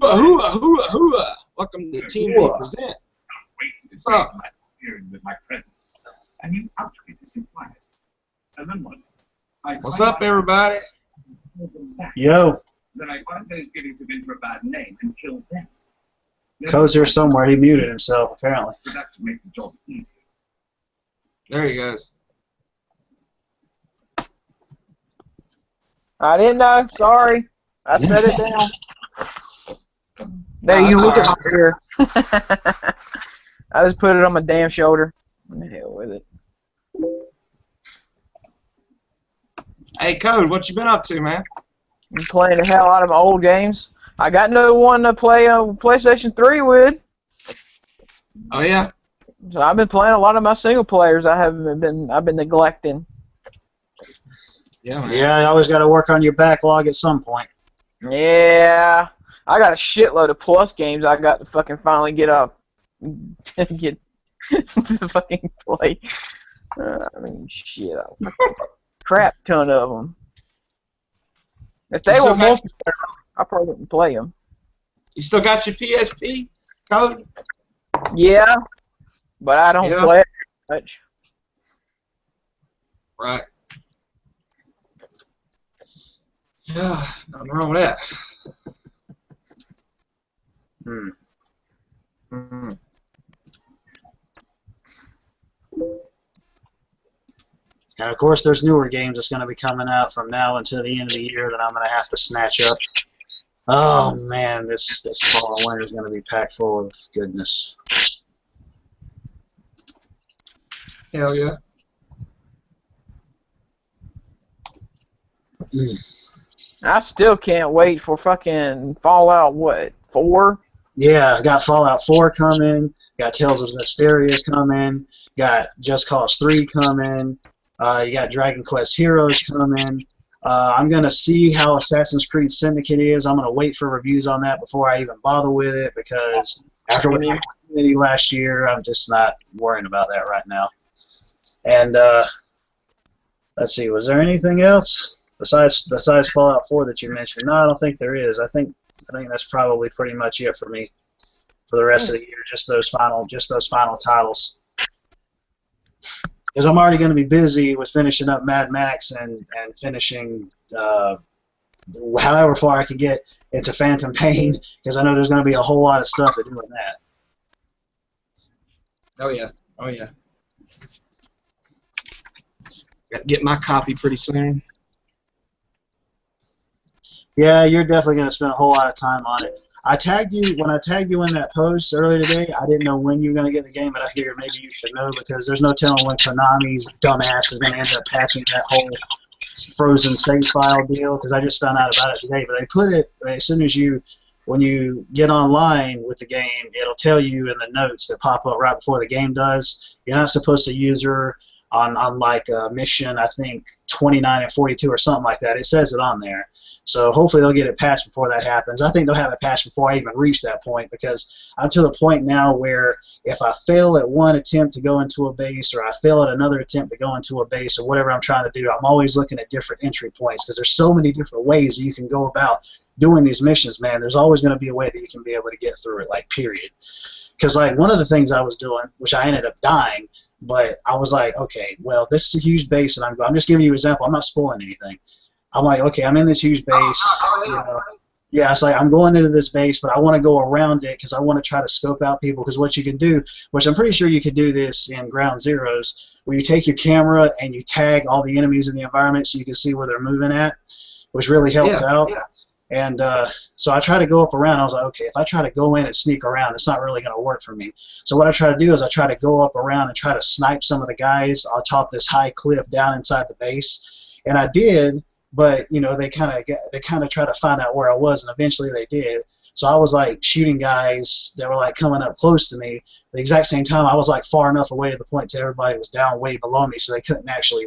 Hooah, hooah, hooah, hooah. Welcome to Team B Present. What's up? With my presence. And you out to sit quiet. And then once What's up, everybody? Yo. Then I find those giving to Vinter a bad name and kill them. Co's here somewhere. He muted himself, apparently. So that should make the job easier. There he goes. I didn't know. Sorry. I set it down. There, you look at my ear. I just put it on my damn shoulder. The hell with it. Hey, Code, what you been up to, man? I'm playing the hell out of my old games. I got no one to play on PlayStation 3 with. Oh, yeah? So I've been playing a lot of my single players. I've been neglecting. Yeah, man. Yeah, you always got to work on your backlog at some point. Yeah. I got a shitload of Plus games I got to fucking finally get up. Get to fucking play. I mean, shit. Crap ton of them. If they were multiplayer, I probably wouldn't play them. You still got your PSP, Code? Yeah, but I don't play it much. Right. Yeah, nothing wrong with that. And of course, there's newer games that's going to be coming out from now until the end of the year that I'm going to have to snatch up. Oh man, this fall and winter is going to be packed full of goodness. Hell yeah. I still can't wait for fucking Fallout, what, 4? Yeah, got Fallout 4 coming, got Tales of Mysteria coming, got Just Cause 3 coming, you got Dragon Quest Heroes coming. I'm going to see how Assassin's Creed Syndicate is. I'm going to wait for reviews on that before I even bother with it because after what happened to me last year, I'm just not worrying about that right now. And let's see, was there anything else besides Fallout 4 that you mentioned? No, I don't think there is. I think that's probably pretty much it for me for the rest of the year. Just those final titles. Because I'm already going to be busy with finishing up Mad Max and finishing however far I can get into Phantom Pain, because I know there's going to be a whole lot of stuff to do in that. Oh yeah. Oh yeah. Got to get my copy pretty soon. Yeah, you're definitely going to spend a whole lot of time on it. When I tagged you in that post earlier today, I didn't know when you were going to get the game, but I figured maybe you should know because there's no telling when Konami's dumbass is going to end up patching that whole frozen save file deal, because I just found out about it today. But they put it as soon as when you get online with the game, it'll tell you in the notes that pop up right before the game does. You're not supposed to use her on like mission, I think 29 and 42 or something like that. It says it on there. So hopefully they'll get it patched before that happens. I think they'll have it patched before I even reach that point, because I'm to the point now where if I fail at one attempt to go into a base, or I fail at another attempt to go into a base, or whatever I'm trying to do, I'm always looking at different entry points, because there's so many different ways that you can go about doing these missions, man. There's always going to be a way that you can be able to get through it, like, period. Because, like, one of the things I was doing, which I ended up dying, but I was like, okay, well, this is a huge base, and I'm just giving you an example. I'm not spoiling anything. I'm like, okay, I'm in this huge base. Yeah, it's like I'm going into this base, but I want to go around it because I want to try to scope out people. Because what you can do, which I'm pretty sure you could do this in Ground Zeroes, where you take your camera and you tag all the enemies in the environment so you can see where they're moving at, which really helps out. Yeah. And so I try to go up around. I was like, okay, if I try to go in and sneak around, it's not really going to work for me. So what I try to do is I try to go up around and try to snipe some of the guys on top of this high cliff down inside the base. And I did, but you know they kind of tried to find out where I was, and eventually they did. So I was like shooting guys that were like coming up close to me. At the exact same time, I was like far enough away to the point that everybody was down way below me, so they couldn't actually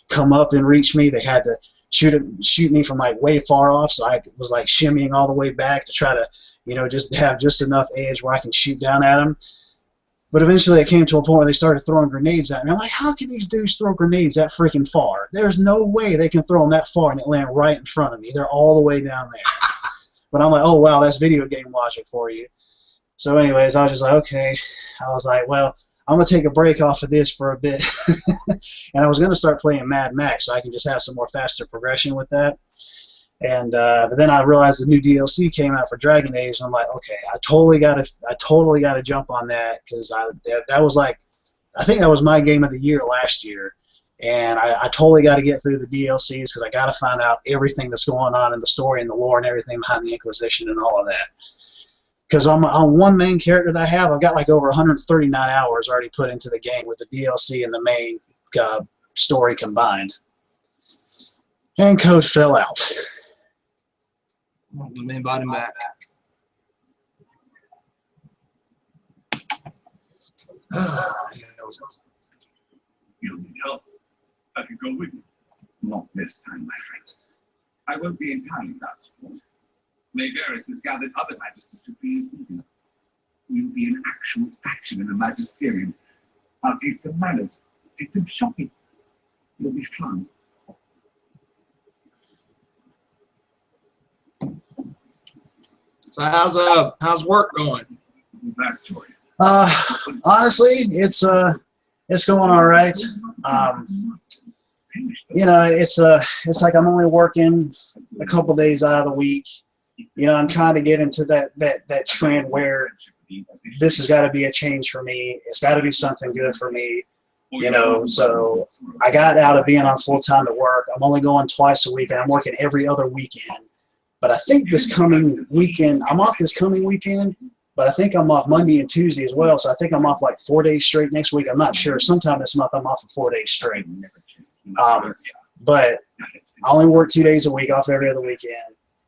come up and reach me. They had to shoot me from like way far off, so I was like shimmying all the way back to try to, you know, just have just enough edge where I can shoot down at them. But eventually it came to a point where they started throwing grenades at me. I'm like, how can these dudes throw grenades that freaking far? There's no way they can throw them that far and it land right in front of me. They're all the way down there. But I'm like, oh, wow, that's video game logic for you. So anyways, I was just like, okay. I was like, well, I'm going to take a break off of this for a bit. And I was going to start playing Mad Max so I can just have some more faster progression with that. And but then I realized the new DLC came out for Dragon Age, and I'm like, okay, I totally got to jump on that, because that was like, I think that was my game of the year last year, and I totally got to get through the DLCs because I got to find out everything that's going on in the story and the lore and everything behind the Inquisition and all of that. Because on one main character that I have, I've got like over 139 hours already put into the game with the DLC and the main story combined. And code fell out. Let me invite him back. You'll need help. I can go with you. Not this time, my friend. I won't be entirely without support. Mayveris has gathered other magisters to be his leader. We'll be an actual faction in the Magisterium. I'll teach them manners, take them shopping. It'll be fun. So how's work going? Back to you. Honestly, it's going all right. You know, it's like I'm only working a couple days out of the week. You know, I'm trying to get into that trend where this has got to be a change for me. It's got to be something good for me. You know, so I got out of being on full time at work. I'm only going twice a week, and I'm working every other weekend. But I think this coming weekend, I'm off this coming weekend, but I think I'm off Monday and Tuesday as well. So I think I'm off like 4 days straight next week. I'm not sure. Sometime this month I'm off for 4 days straight. But I only work 2 days a week, off every other weekend.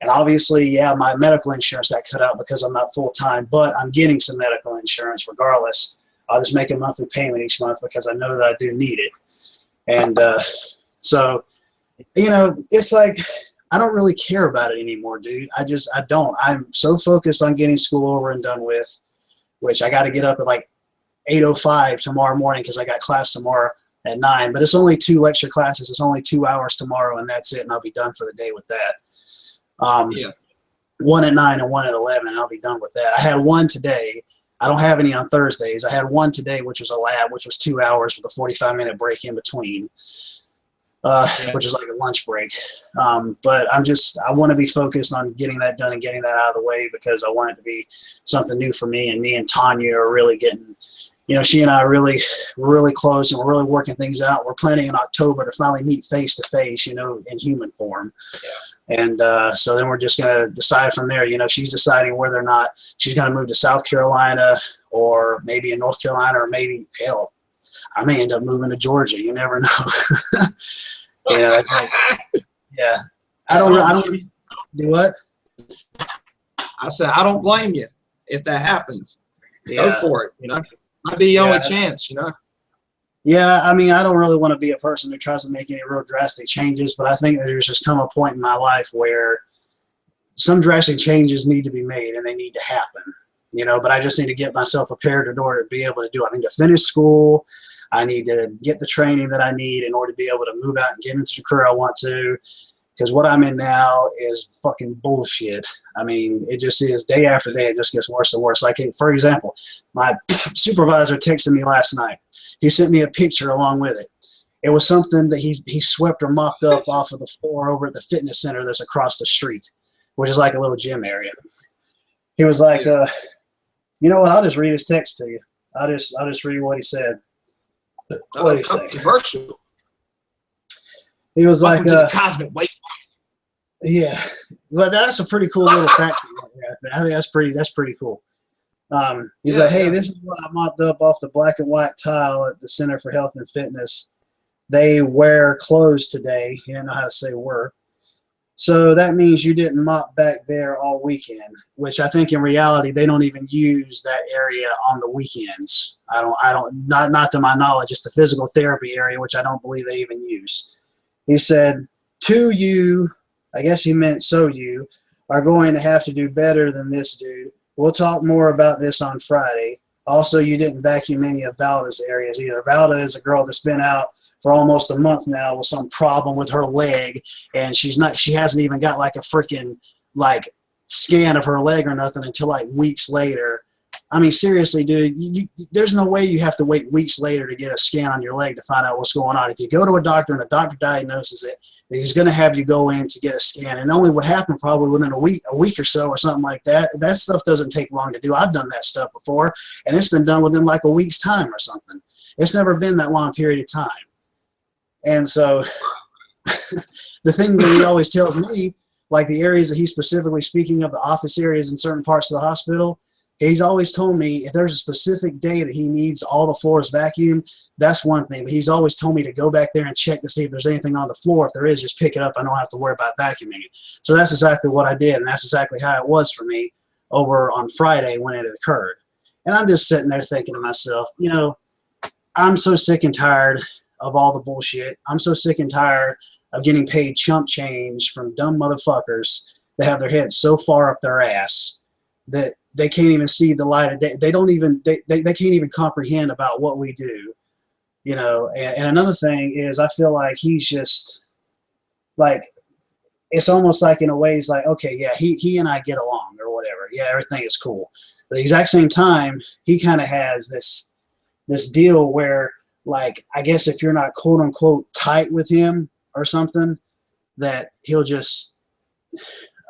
And obviously, yeah, my medical insurance got cut out because I'm not full time, but I'm getting some medical insurance regardless. I'll just make a monthly payment each month because I know that I do need it. And so, you know, it's like, I don't really care about it anymore, dude. I don't. I'm so focused on getting school over and done with, which I got to get up at like 8:05 tomorrow morning because I got class tomorrow at 9. But it's only 2 lecture classes. It's only 2 hours tomorrow, and that's it, and I'll be done for the day with that. Yeah. 1 at 9 and 1 at 11, and I'll be done with that. I had one today. I don't have any on Thursdays. I had one today, which was a lab, which was 2 hours with a 45-minute break in between. Which is like a lunch break. But I want to be focused on getting that done and getting that out of the way because I want it to be something new for me. And me and Tanya are really getting, you know, she and I are really close, and we're really working things out. We're planning in October to finally meet face to face, you know, in human form. Yeah. And so then we're just going to decide from there. You know, she's deciding whether or not she's going to move to South Carolina or maybe in North Carolina, or maybe, hell, I may end up moving to Georgia. You never know. Yeah, it's like, yeah. I don't do what? I said I don't blame you if that happens. Yeah. Go for it. You know, might be the only chance. You know. Yeah, I mean, I don't really want to be a person who tries to make any real drastic changes, but I think that there's just come a point in my life where some drastic changes need to be made and they need to happen. You know, but I just need to get myself prepared in order to be able to do it. I need to finish school. I need to get the training that I need in order to be able to move out and get into the career I want to. Because what I'm in now is fucking bullshit. I mean, it just is day after day. It just gets worse and worse. Like, for example, my supervisor texted me last night. He sent me a picture along with it. It was something that he swept or mopped up off of the floor over at the fitness center that's across the street, which is like a little gym area. He was like, you know what? I'll just read his text to you. I'll just read what he said. What did he say? Controversial. He was Welcome like, to the cosmic wasteland. yeah, well, that's a pretty cool little fact. I think that's pretty cool. He's like, hey, this is what I mopped up off the black and white tile at the Center for Health and Fitness. They wear clothes today. He didn't know how to say were. So that means you didn't mop back there all weekend, which I think in reality they don't even use that area on the weekends. Not to my knowledge. It's the physical therapy area, which I don't believe they even use. He said, you, I guess he meant so you, are going to have to do better than this, dude. We'll talk more about this on Friday. Also, you didn't vacuum any of Valda's areas either. Valda is a girl that's been out for almost a month now with some problem with her leg, and she hasn't even got like a freaking like scan of her leg or nothing until like weeks later. I mean, seriously, dude, there's no way you have to wait weeks later to get a scan on your leg to find out what's going on. If you go to a doctor and a doctor diagnoses it, then he's going to have you go in to get a scan. And only would happen probably within a week or so or something like that. That stuff doesn't take long to do. I've done that stuff before, and it's been done within like a week's time or something. It's never been that long period of time. And so the thing that he always tells me, like the areas that he's specifically speaking of, the office areas in certain parts of the hospital, he's always told me if there's a specific day that he needs all the floors vacuumed, that's one thing. But he's always told me to go back there and check to see if there's anything on the floor. If there is, just pick it up. I don't have to worry about vacuuming it. So that's exactly what I did, and that's exactly how it was for me over on Friday when it occurred. And I'm just sitting there thinking to myself, you know, I'm so sick and tired of all the bullshit. I'm so sick and tired of getting paid chump change from dumb motherfuckers that have their heads so far up their ass that they can't even see the light of day. They don't even they can't even comprehend about what we do, you know. And another thing is, I feel like he's just like, it's almost like in a way he's like, okay, yeah, he and I get along or whatever. Yeah, everything is cool. But at the exact same time, he kind of has this deal where, like, I guess if you're not quote unquote tight with him or something, that he'll just.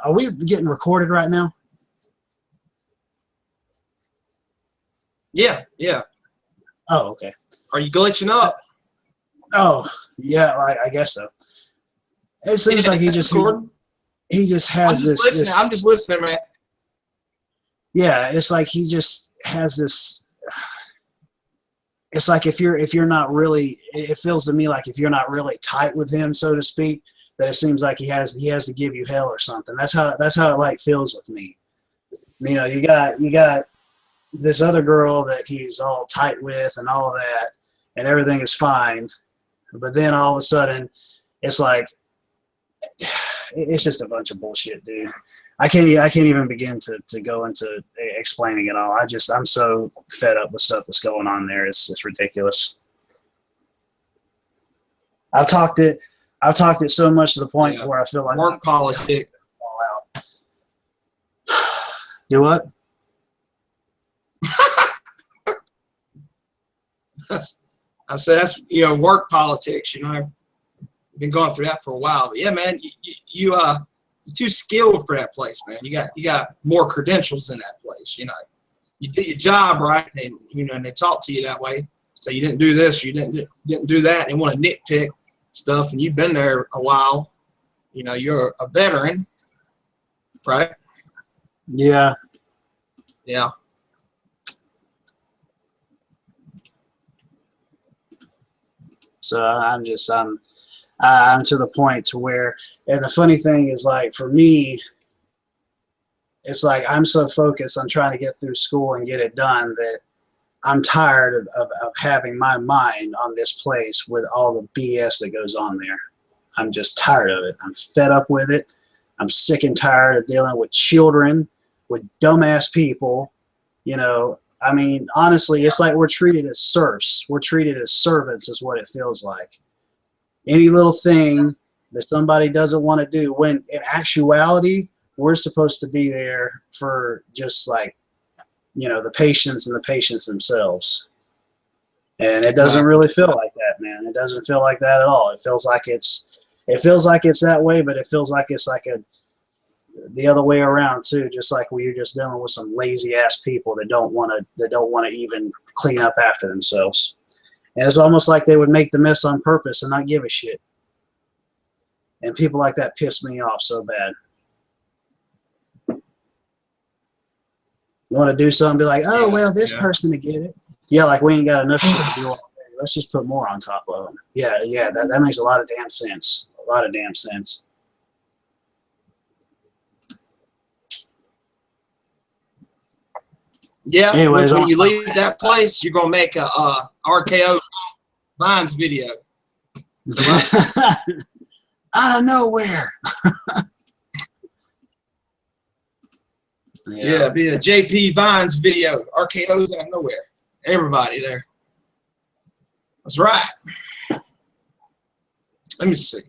Are we getting recorded right now? Yeah, yeah. Oh, okay. Are you glitching up? Oh, yeah, I guess so. It seems like he just has this. I'm just listening, man. Yeah, it's like he just has this. It's like if you're not really, it feels to me like if you're not really tight with him, so to speak, that it seems like he has to give you hell or something. That's how it like feels with me. You know, you got this other girl that he's all tight with and all of that, and everything is fine, but then all of a sudden, it's like it's just a bunch of bullshit, dude. I can't even begin to go into explaining it all. I'm so fed up with stuff that's going on there. It's ridiculous. I've talked it so much to the point to where I feel like work politics. All out. Do what? I said that's work politics. You know, I've been going through that for a while. But yeah, man, you're too skilled for that place, man. You got more credentials in that place. You know, you do your job right, and and they talk to you that way. So you didn't do this, or you didn't do that, and they want to nitpick stuff. And you've been there a while. You know, you're a veteran, right? Yeah. Yeah. So I'm to the point to where, and the funny thing is, like, for me, it's like I'm so focused on trying to get through school and get it done that I'm tired of having my mind on this place with all the BS that goes on there. I'm just tired of it. I'm fed up with it. I'm sick and tired of dealing with children, with dumbass people, you know. I mean, honestly, it's like we're treated as serfs. We're treated as servants is what it feels like. Any little thing that somebody doesn't want to do, when in actuality, we're supposed to be there for just like, the patients and the patients themselves. And it doesn't really feel like that, man. It doesn't feel like that at all. It feels like it's that way, but it feels like it's like the other way around too. Just like you're just dealing with some lazy ass people that don't want to even clean up after themselves. And it's almost like they would make the mess on purpose and not give a shit. And people like that piss me off so bad. You want to do something, be like, oh, well, this person to get it. Yeah, like we ain't got enough shit to do already. Let's just put more on top of them. Yeah, that makes a lot of damn sense. A lot of damn sense. Yeah, anyways, when you leave that place, you're going to make a RKO Vines video. Out of nowhere. Yeah, be a JP Vines video. RKO's out of nowhere. Everybody there. That's right. Let me see.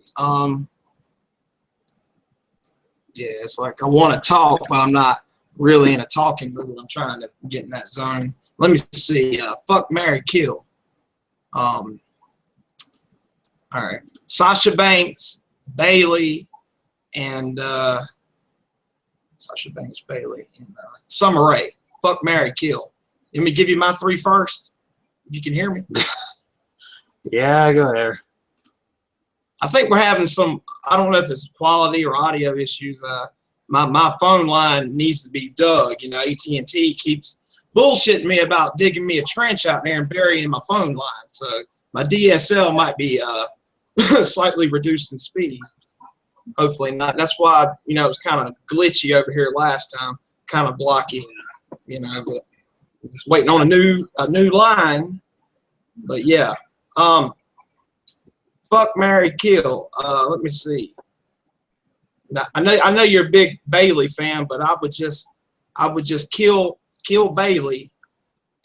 Yeah, it's like I want to talk, but I'm not really in a talking mood. I'm trying to get in that zone. Let me see. Fuck, marry, kill. All right. Sasha Banks, Bailey, and Sasha Banks, Bailey, and Summer Rae. Fuck, marry, kill. Let me give you my 3 first. If you can hear me. Yeah, go there. I think we're having some, I don't know if it's quality or audio issues. My phone line needs to be dug. You know, AT&T keeps bullshitting me about digging me a trench out there and burying my phone line. So my DSL might be slightly reduced in speed. Hopefully not. That's why, you know, it was kind of glitchy over here last time, kind of blocky, you know, but just waiting on a new line. But yeah. Fuck, marry, kill. Let me see. Now, I know you're a big Bailey fan, but I would just kill Bailey,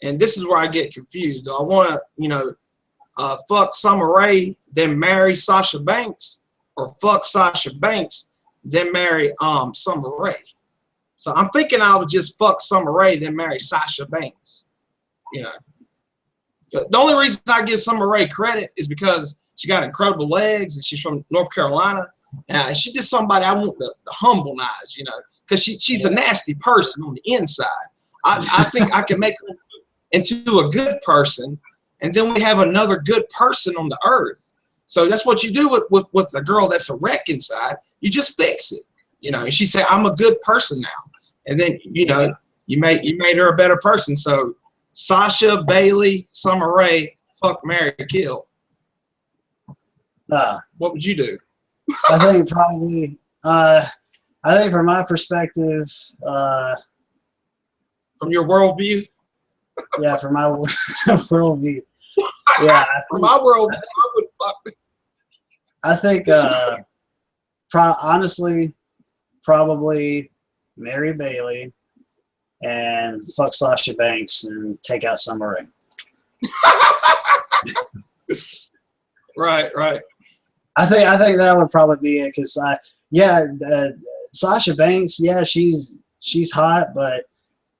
and this is where I get confused. Do I want to, you know, fuck Summer Rae, then marry Sasha Banks, or fuck Sasha Banks, then marry Summer Rae? So I'm thinking I would just fuck Summer Rae, then marry Sasha Banks. You know, the only reason I give Summer Rae credit is because she got incredible legs, and she's from North Carolina. She's just somebody I want to humanize, you know, because she's a nasty person on the inside. I think I can make her into a good person, and then we have another good person on the earth. So that's what you do with a girl that's a wreck inside. You just fix it, you know. And she said, "I'm a good person now," and then you know you made her a better person. So Sasha, Bailey, Summer Rae, fuck, marry, kill. What would you do? I think probably. I think from my perspective, From your worldview? yeah, from my worldview, yeah. From my worldview, I would fuck. I think, honestly, probably marry Bailey and fuck Sasha Banks and take out Summer Rae. Right. I think that would probably be it, because Sasha Banks, yeah, she's hot, but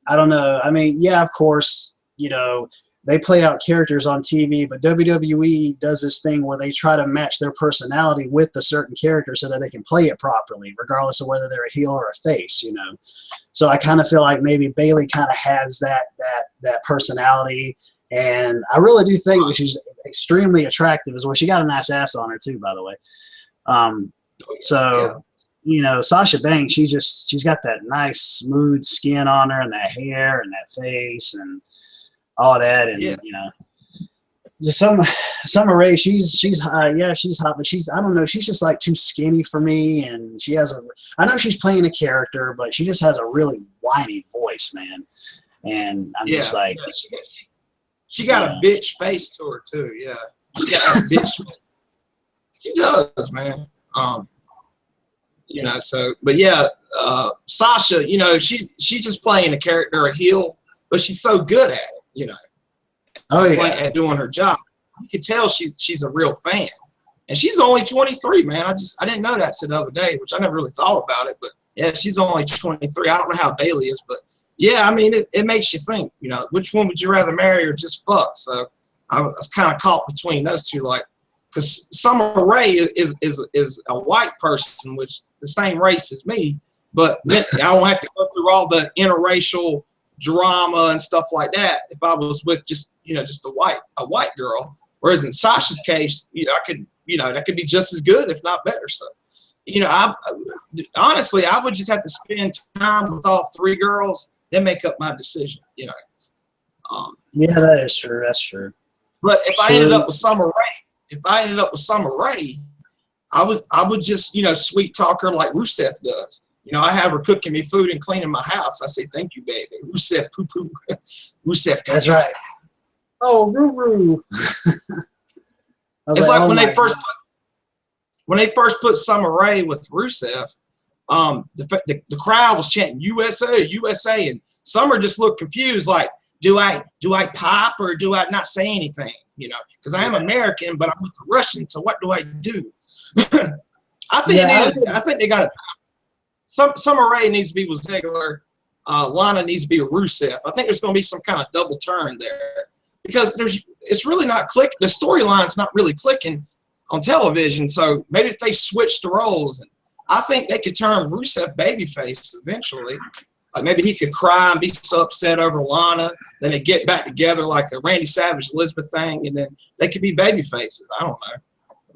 I don't know. I mean, yeah, of course, you know, they play out characters on TV, but WWE does this thing where they try to match their personality with the certain character so that they can play it properly, regardless of whether they're a heel or a face, you know. So I kind of feel like maybe Bailey kind of has that personality, and I really do think that she's extremely attractive as well. She got a nice ass on her too, by the way. So you know, Sasha Banks, she's got that nice smooth skin on her, and that hair, and that face, and all that, and you know, just Summer Rae, she's hot, yeah, she's hot, but I don't know, she's just like too skinny for me, and I know she's playing a character, but she just has a really whiny voice, man, and I'm just like, she got a bitch face to her too, yeah, she got a bitch face. She does, man. You know, so, but yeah, Sasha, you know, she's just playing a character, a heel, but she's so good at it, you know. Oh yeah, at doing her job. You can tell she's a real fan, and she's only 23, man. I didn't know that till the other day, which I never really thought about it. But yeah, she's only 23. I don't know how Bailey is, but yeah, I mean, it makes you think, you know, which one would you rather marry or just fuck? So I was kind of caught between those two, like, because Summer Rae is a white person, which the same race as me, but I don't have to go through all the interracial drama and stuff like that if I was with just a white girl. Whereas in Sasha's case, you know, that could be just as good, if not better. So, you know, honestly, I would just have to spend time with all 3 girls, then make up my decision, you know. Yeah, that is true. That's true. But if I ended up with Summer Rae, I would just, you know, sweet talk her like Rusev does. You know, I have her cooking me food and cleaning my house. I say, "Thank you, baby." Rusev, poo poo. Rusev. That's right. Oh, Ruru. It's like when they first put Summer Rae with Rusev, the crowd was chanting USA, USA, and Summer just looked confused, like, do I pop or do I not say anything? You know, because I am American, but I'm with the Russian, so what do I do? I think they got it. Summer Rae needs to be with Ziggler. Lana needs to be with Rusev. I think there's going to be some kind of double turn there because it's really not clicking. The storyline's not really clicking on television. So maybe if they switch the roles, and I think they could turn Rusev babyface eventually. Like maybe he could cry and be so upset over Lana, then they get back together like a Randy Savage Elizabeth thing, and then they could be baby faces. I don't know,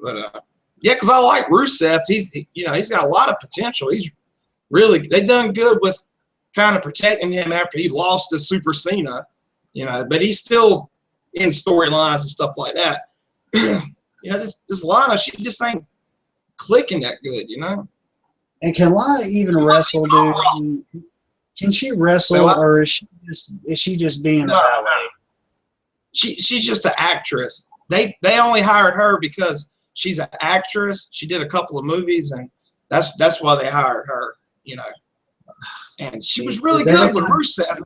but yeah, because I like Rusev. He's got a lot of potential. He's really they done good with kind of protecting him after he lost to Super Cena, but he's still in storylines and stuff like that. This Lana, she just ain't clicking that good, And can Lana even wrestle, dude? Can she wrestle, or is she just being a ballet? She's just an actress. They only hired her because she's an actress. She did a couple of movies, and that's why they hired her. And she was really good with Rusev.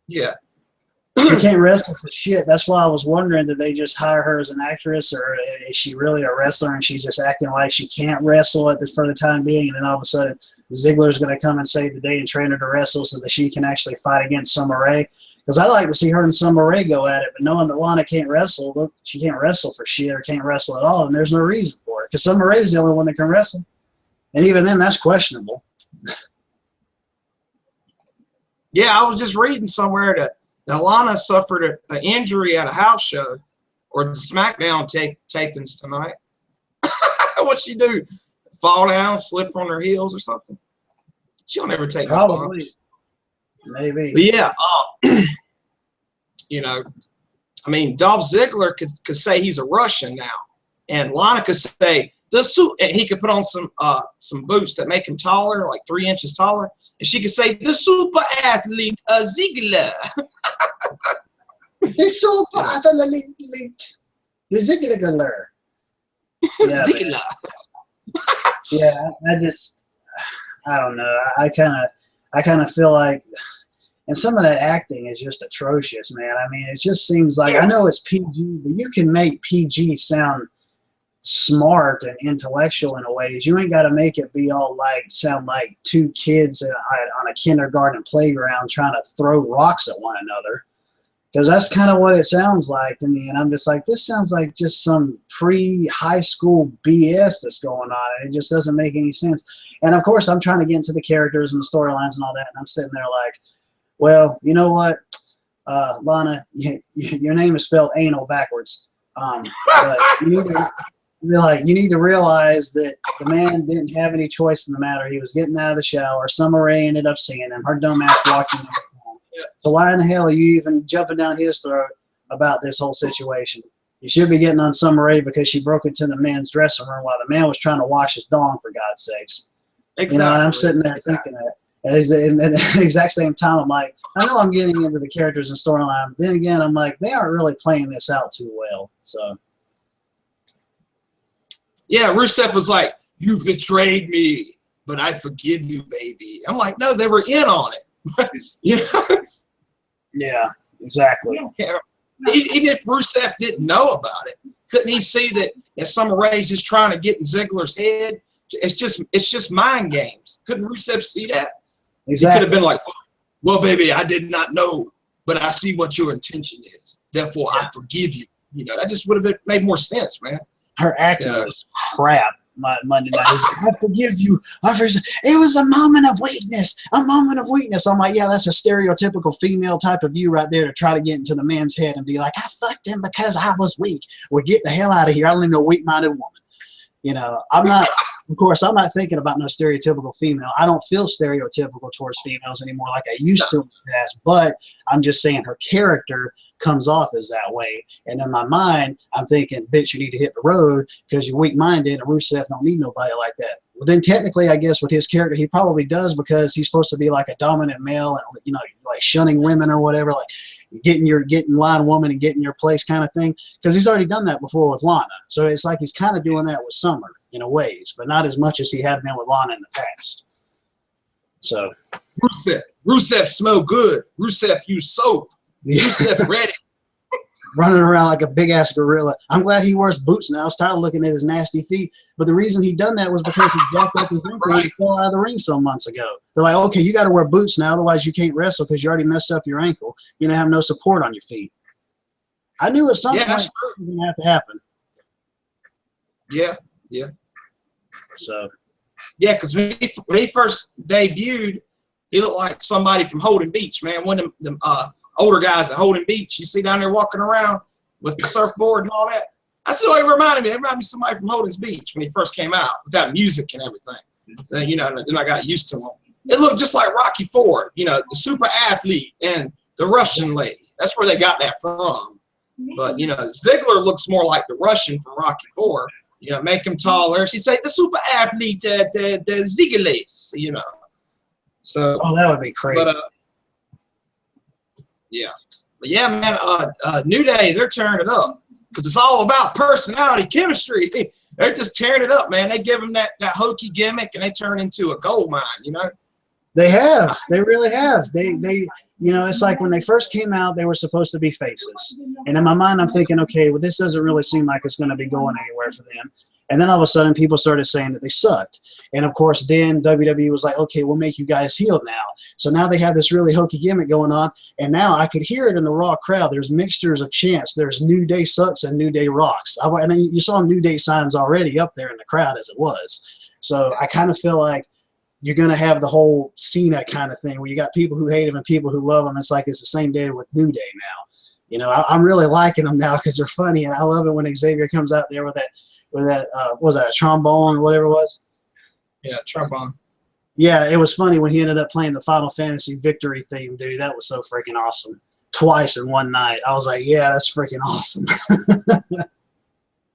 Yeah. She can't wrestle for shit. That's why I was wondering, did they just hire her as an actress, or is she really a wrestler and she's just acting like she can't wrestle for the time being, and then all of a sudden Ziggler's going to come and save the day and train her to wrestle so that she can actually fight against Summer Rae? Because I like to see her and Summer Rae go at it, but knowing that Lana can't wrestle, look, she can't wrestle for shit or can't wrestle at all, and there's no reason for it because Summer Rae is the only one that can wrestle, and even then, that's questionable. Yeah, I was just reading somewhere that Lana suffered an injury at a house show or the SmackDown tapings tonight. What'd she do? Fall down, slip on her heels or something? She'll never take Probably. bumps. Maybe. But yeah, Dolph Ziggler could say he's a Russian now, and Lana could say the suit, and he could put on some boots that make him taller, like 3 inches taller, and she could say the super athlete Ziggler. The super athlete, the Ziggler. Yeah, Ziggler. Yeah, I don't know. I kind of feel like, and some of that acting is just atrocious, man. I mean, it just seems like, I know it's PG, but you can make PG sound smart and intellectual in a way. You ain't got to make it be all sound like two kids on a kindergarten playground trying to throw rocks at one another. Because that's kind of what it sounds like to me. And I'm just like, this sounds like just some pre-high school BS that's going on. And it just doesn't make any sense. And, of course, I'm trying to get into the characters and the storylines and all that. And I'm sitting there like, well, you know what, Lana, your name is spelled anal backwards. But you need to realize that the man didn't have any choice in the matter. He was getting out of the shower. Summer Rae ended up seeing him. Her dumbass walking him. So why in the hell are you even jumping down his throat about this whole situation? You should be getting on Summer Rae because she broke into the men's dressing room while the man was trying to wash his dong, for God's sakes. Exactly. And I'm sitting there thinking that. And at the exact same time, I'm like, I know I'm getting into the characters and storyline. Then again, I'm like, they aren't really playing this out too well. So. Yeah, Rusev was like, you betrayed me, but I forgive you, baby. I'm like, no, they were in on it. Yeah, exactly. I don't care. Even if Rusev didn't know about it, couldn't he see that Summer Rae's just trying to get in Ziggler's head? It's just mind games. Couldn't Rusev see that? Exactly. He could have been like, well, baby, I did not know, but I see what your intention is. Therefore, I forgive you. That just would have made more sense, man. Her acting was crap. Monday night. He's like, I forgive you. It was a moment of weakness. A moment of weakness. I'm like, yeah, that's a stereotypical female type of view right there to try to get into the man's head and be like, I fucked him because I was weak. Well, get the hell out of here. I don't even know a weak-minded woman. I'm not, of course, I'm not thinking about no stereotypical female. I don't feel stereotypical towards females anymore like I used to in the past, but I'm just saying her character comes off as that way. And in my mind, I'm thinking, bitch, you need to hit the road because you're weak-minded and Rusev don't need nobody like that. Well, then technically, I guess with his character, he probably does because he's supposed to be like a dominant male and, like shunning women or whatever, like getting line woman and getting your place kind of thing. Because he's already done that before with Lana. So it's like he's kind of doing that with Summer in a ways, but not as much as he had been with Lana in the past. So Rusev smell good. Rusev use soap. Rusev ready. running around like a big ass gorilla. I'm glad he wears boots now. I was tired of looking at his nasty feet. But the reason he done that was because he jacked up his ankle when he fell out of the ring some months ago. They're like, okay, you got to wear boots now, otherwise you can't wrestle because you already messed up your ankle. You're gonna have no support on your feet. I knew at some point that's it was gonna have to happen. Yeah. So Yeah, because when he first debuted, he looked like somebody from Holden Beach, man. One of them older guys at Holden Beach, you see down there walking around with the surfboard and all that. That's what it reminded me. It reminded me of somebody from Holden's Beach when he first came out with that music and everything. Then, then I got used to him. It looked just like Rocky Ford, the super athlete and the Russian lady. That's where they got that from. But, Ziggler looks more like the Russian from Rocky Ford. Make him taller. She'd say the super athlete, the Ziggles, So, oh, that would be crazy. But yeah, man. New Day, they're tearing it up because it's all about personality, chemistry. They're just tearing it up, man. They give them that hokey gimmick and they turn into a gold mine. They have. They really have. They it's like when they first came out, they were supposed to be faces. And in my mind, I'm thinking, okay, well, this doesn't really seem like it's going to be going anywhere for them. And then all of a sudden, people started saying that they sucked. And, of course, then WWE was like, okay, we'll make you guys heel now. So now they have this really hokey gimmick going on. And now I could hear it in the Raw crowd. There's mixtures of chants. There's New Day sucks and New Day rocks. You saw New Day signs already up there in the crowd as it was. So I kind of feel like you're going to have the whole Cena kind of thing where you got people who hate him and people who love him. It's like it's the same day with New Day now. I'm really liking them now because they're funny, and I love it when Xavier comes out there with that was that a trombone or whatever it was? Yeah, trombone. Yeah, it was funny when he ended up playing the Final Fantasy Victory theme, dude. That was so freaking awesome. Twice in one night. I was like, yeah, that's freaking awesome.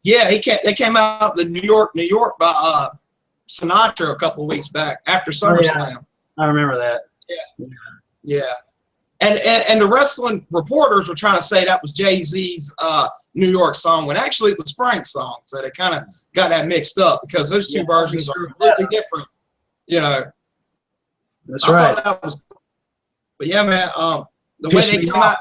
Yeah, they came out the New York by Sinatra a couple of weeks back after SummerSlam. Oh, yeah. I remember that. Yeah. And the wrestling reporters were trying to say that was Jay-Z's New York song when actually it was Frank's song. So they kind of got that mixed up because those two versions are completely different. That's right. But yeah, man, the way they come out.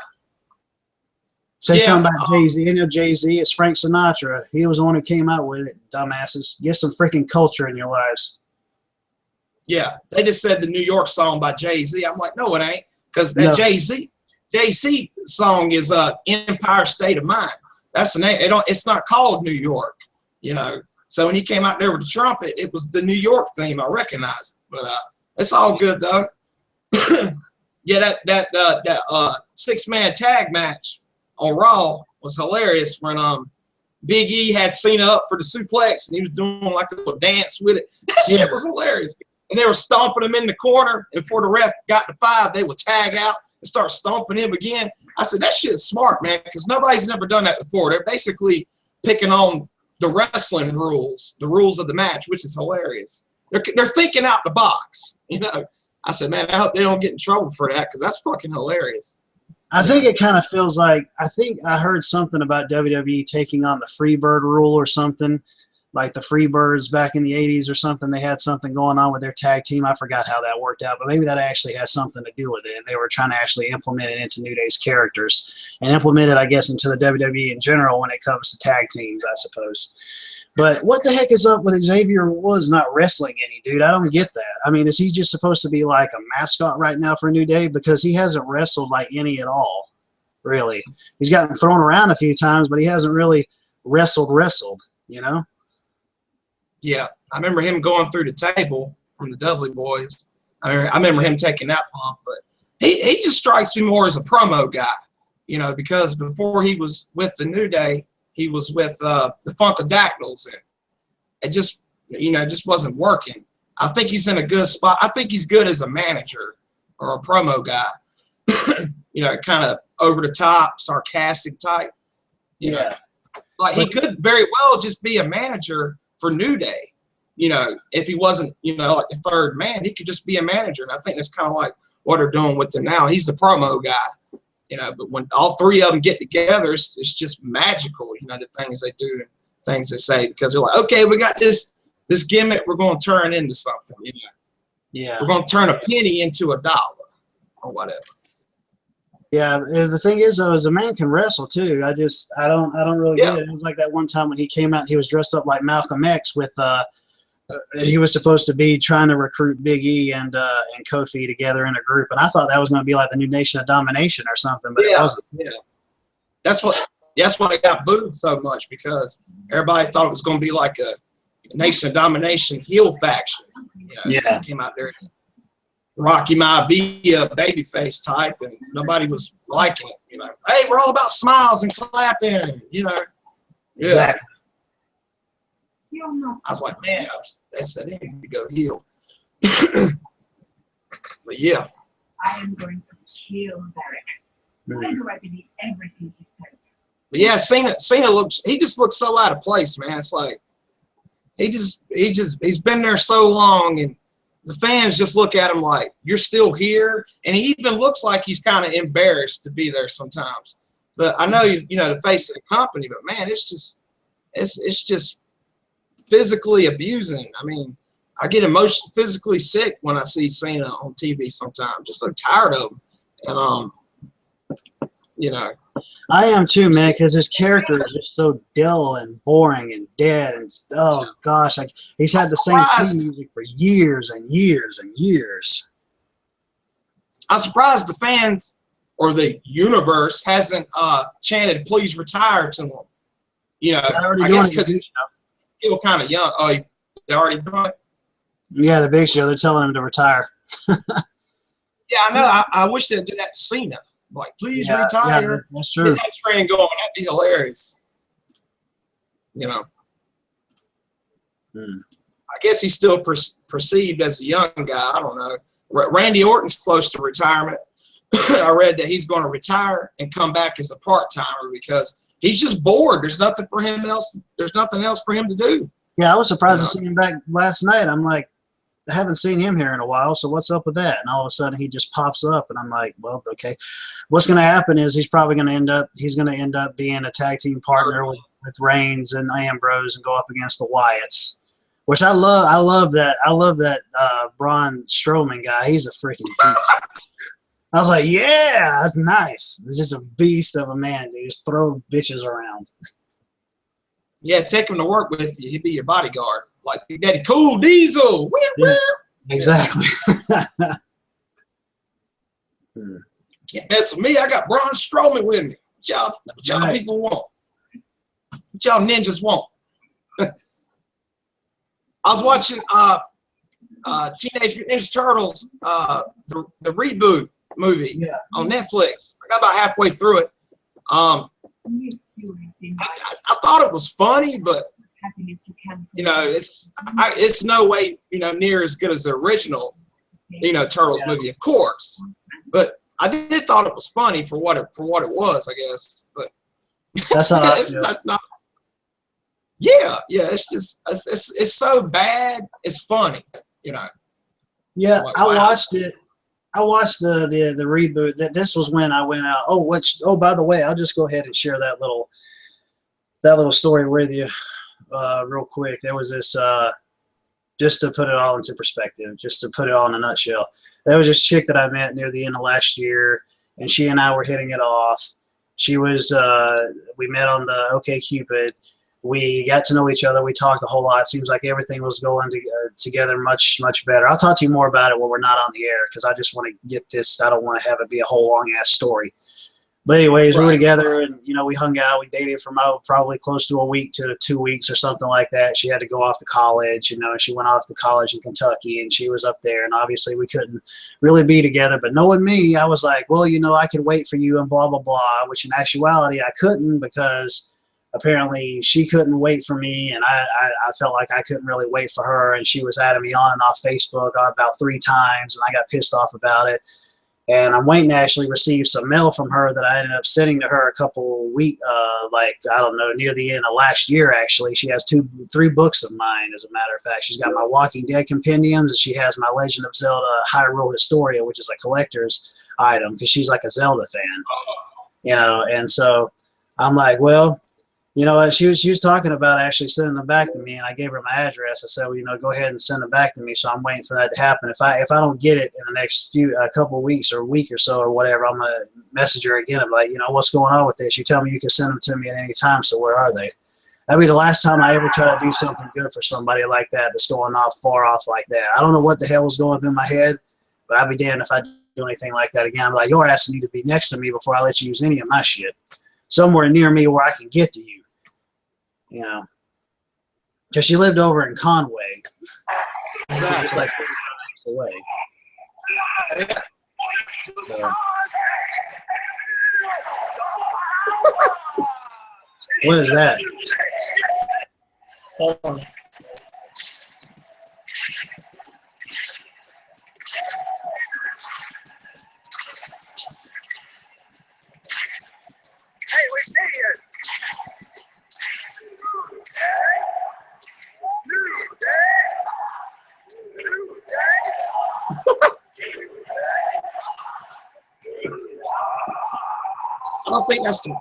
Say something about Jay-Z. Jay-Z is Frank Sinatra. He was the one who came out with it, dumbasses. Get some freaking culture in your lives. Yeah, they just said the New York song by Jay-Z. I'm like, no, it ain't. Because that Jay-Z song is Empire State of Mind. That's the name. It's not called New York, So when he came out there with the trumpet, it was the New York theme. I recognize it. But it's all good, though. Yeah, that six-man tag match on Raw was hilarious when Big E had Cena up for the suplex and he was doing like a little dance with it. That shit was hilarious. And they were stomping him in the corner, and before the ref got to 5, they would tag out and start stomping him again. I said, that shit's smart, man, because nobody's never done that before. They're basically picking on the wrestling rules, the rules of the match, which is hilarious. They're thinking out the box, I said, man, I hope they don't get in trouble for that because that's fucking hilarious. I think it kind of feels like – I think I heard something about WWE taking on the Freebird rule or something. Like the Freebirds back in the 80s or something, they had something going on with their tag team. I forgot how that worked out, but maybe that actually has something to do with it. And they were trying to actually implement it into New Day's characters and implement it, I guess, into the WWE in general when it comes to tag teams, I suppose. But what the heck is up with Xavier Woods not wrestling any, dude? I don't get that. I mean, is he just supposed to be like a mascot right now for New Day? Because he hasn't wrestled like any at all, really. He's gotten thrown around a few times, but he hasn't really wrestled, Yeah, I remember him going through the table from the Dudley Boys. I remember him taking that bump, but he just strikes me more as a promo guy, because before he was with the New Day, he was with the Funkadactyls, and it just, just wasn't working. I think he's in a good spot. I think he's good as a manager or a promo guy, kind of over the top, sarcastic type. Like he could very well just be a manager for New Day, if he wasn't, like a third man, he could just be a manager. And I think that's kind of like what they're doing with him now. He's the promo guy, but when all three of them get together, it's just magical, the things they do, things they say, because they're like, okay, we got this gimmick, we're going to turn into something, Yeah. We're going to turn a penny into $1 or whatever. Yeah, the thing is though, is a man can wrestle too. I don't really Yeah. get it. It was like that one time when he came out, he was dressed up like Malcolm X with he was supposed to be trying to recruit Big E and Kofi together in a group, and I thought that was going to be like the new Nation of Domination or something, but it Yeah, wasn't. yeah. That's why it got booed so much, because everybody thought it was going to be like a Nation of Domination heel faction. You know, Yeah. Came out there, Rocky Maivia babyface type, and nobody was liking it. You know, hey, we're all about smiles and clapping. You know, yeah. Exactly. I was like, man, they need to go heel. But yeah. I am going to kill Derek. Why do I believe everything he says? But yeah, Cena looks. He just looks so out of place, man. It's like he's been there so long, and the fans just look at him like, you're still here, and he even looks like he's kind of embarrassed to be there sometimes. But I know you know the face of the company, but man, it's just physically abusing. I mean, I get physically sick when I see Cena on TV sometimes. Just so tired of him, and you know. I am too, man, because his character is just so dull and boring and dead, and oh gosh, like he's had the same theme music for years and years and years. I'm surprised the fans or the universe hasn't chanted "Please retire" to him. You know, I guess because he's still kind of young. Oh, they already done it. Yeah, the Big Show. They're telling him to retire. Yeah, I know. I wish they'd do that to Cena. Like, please retire. Yeah, that's true. Get that train going. That'd be hilarious. You know. I guess he's still perceived as a young guy. I don't know. Randy Orton's close to retirement. I read that he's going to retire and come back as a part-timer because he's just bored. There's nothing for him else. There's nothing else for him to do. Yeah, I was surprised to see him back last night. I'm like, I haven't seen him here in a while, so what's up with that? And all of a sudden he just pops up, and I'm like, well, okay. What's going to happen is he's probably going to end up being a tag team partner with Reigns and Ambrose and go up against the Wyatts, which I love. I love that Braun Strowman guy. He's a freaking beast. I was like, yeah, that's nice. It's just a beast of a man. Dude. Just throw bitches around. Yeah, take him to work with you. He'd be your bodyguard. Like Big Daddy Cool Diesel. Yeah, exactly. Can't mess with me. I got Braun Strowman with me. What y'all people want? What y'all ninjas want? I was watching Teenage Mutant Ninja Turtles, the reboot movie on Netflix. I got about halfway through it. I thought it was funny, but you know, it's no way, you know, near as good as the original, you know, Turtles movie, of course. But I did thought it was funny for what it was, I guess. But that's how it's not. Yeah, it's just it's so bad. It's funny, you know. Yeah, like, I wow. watched it. I watched the reboot. This was when I went out. Oh, by the way, I'll just go ahead and share that little story with you real quick. There was this just to put it all into perspective, just to put it all in a nutshell. There was this chick that I met near the end of last year, and she and I were hitting it off. She was we met on the OkCupid. We got to know each other. We talked a whole lot. It seems like everything was going together much, much better. I'll talk to you more about it when we're not on the air because I just want to get this. I don't want to have it be a whole long-ass story. But anyways, we were together and, you know, we hung out. We dated for probably close to a week to 2 weeks or something like that. She had to go off to college, you know, and she went off to college in Kentucky and she was up there. And obviously we couldn't really be together. But knowing me, I was like, well, you know, I could wait for you and blah, blah, blah, which in actuality I couldn't because apparently she couldn't wait for me, and I felt like I couldn't really wait for her, and she was adding me on and off Facebook about 3 times, and I got pissed off about it. And I'm waiting to actually receive some mail from her that I ended up sending to her a couple weeks, like, I don't know, near the end of last year, actually. She has 3 books of mine, as a matter of fact. She's got my Walking Dead compendiums, and she has my Legend of Zelda Hyrule Historia, which is a collector's item, because she's like a Zelda fan, you know. And so I'm like, well, You know what? She was talking about actually sending them back to me, and I gave her my address. I said, well, you know, go ahead and send them back to me. So I'm waiting for that to happen. If I don't get it in the next couple of weeks or a week or so or whatever, I'm gonna message her again. I'm like, you know, what's going on with this? You tell me you can send them to me at any time. So where are they? That'd be the last time I ever try to do something good for somebody like that that's going off far off like that. I don't know what the hell was going through my head, but I'd be damned if I do anything like that again. I'm like, your ass need to be next to me before I let you use any of my shit. Somewhere near me where I can get to you. You know, because she lived over in Conway, just like 4 miles away. So. What is that? Hold on. Hey, we see you. I don't think that's the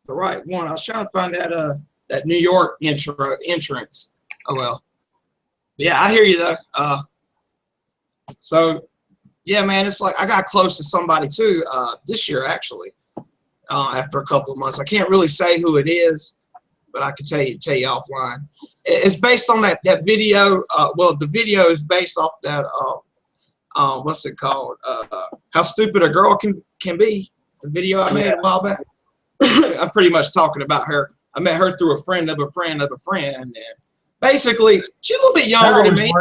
right one. I was trying to find that New York entrance. Oh well. Yeah, I hear you though. So yeah, man, it's like I got close to somebody too this year actually. After a couple of months, I can't really say who it is, but I can tell you offline. It's based on that video. Well, the video is based off that. What's it called? How stupid a girl can be. The video I made a while back. I'm pretty much talking about her. I met her through a friend of a friend of a friend, and basically she's a little bit younger than me.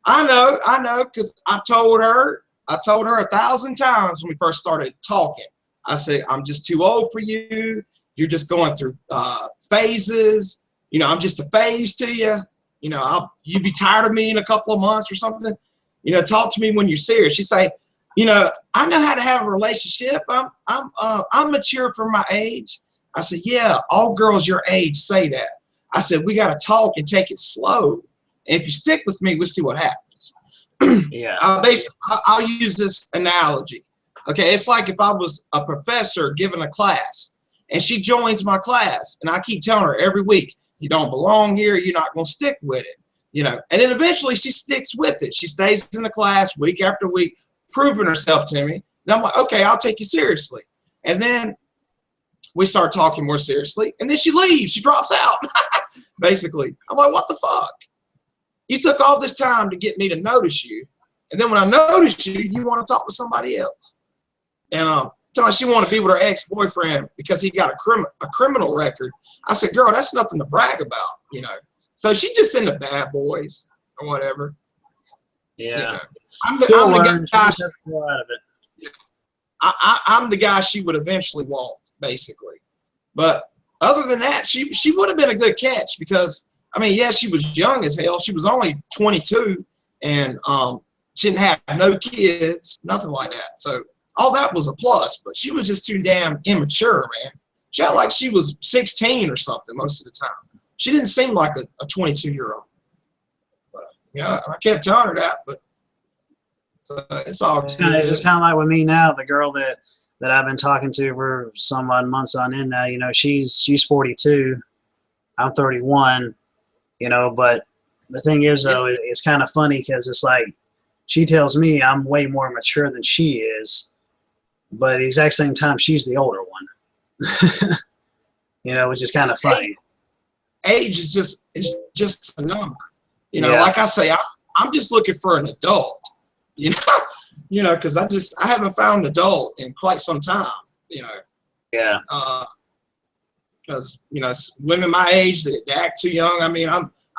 I know, because I told her 1,000 times when we first started talking. I said, I'm just too old for you. You're just going through phases. You know, I'm just a phase to you. You know, you'd be tired of me in a couple of months or something. You know, talk to me when you're serious. She say, you know, I know how to have a relationship. I'm mature for my age. I said, yeah, all girls your age say that. I said, we got to talk and take it slow. And if you stick with me, we'll see what happens. Yeah. I'll use this analogy. Okay, it's like if I was a professor giving a class, and she joins my class, and I keep telling her every week, you don't belong here, you're not going to stick with it. You know, and then eventually she sticks with it. She stays in the class week after week, proving herself to me. And I'm like, okay, I'll take you seriously. And then we start talking more seriously, and then she leaves. She drops out, basically. I'm like, what the fuck? You took all this time to get me to notice you, and then when I notice you, you want to talk to somebody else. And she wanted to be with her ex-boyfriend because he got a criminal record. I said, girl, that's nothing to brag about, you know. So she just into bad boys or whatever. Yeah. You know. I'm the guy. I'm the guy she would eventually want, basically. But other than that, she would have been a good catch because, I mean, yeah, she was young as hell. She was only 22, and she didn't have no kids, nothing like that. So all that was a plus, but she was just too damn immature, man. She acted like she was 16 or something most of the time. She didn't seem like a 22-year-old. But, you know, I kept telling her that, but so it's all It's kind of like with me now. The girl that I've been talking to for some odd months on end now, you know, she's 42. I'm 31, you know, but the thing is, though, it's kind of funny because it's like she tells me I'm way more mature than she is, but at the exact same time, she's the older one. You know, which is kind of funny. Age is just a number. You know, like I say, I'm just looking for an adult. You know, because I haven't found an adult in quite some time. You know. Yeah. Because you know, women my age they act too young. I mean,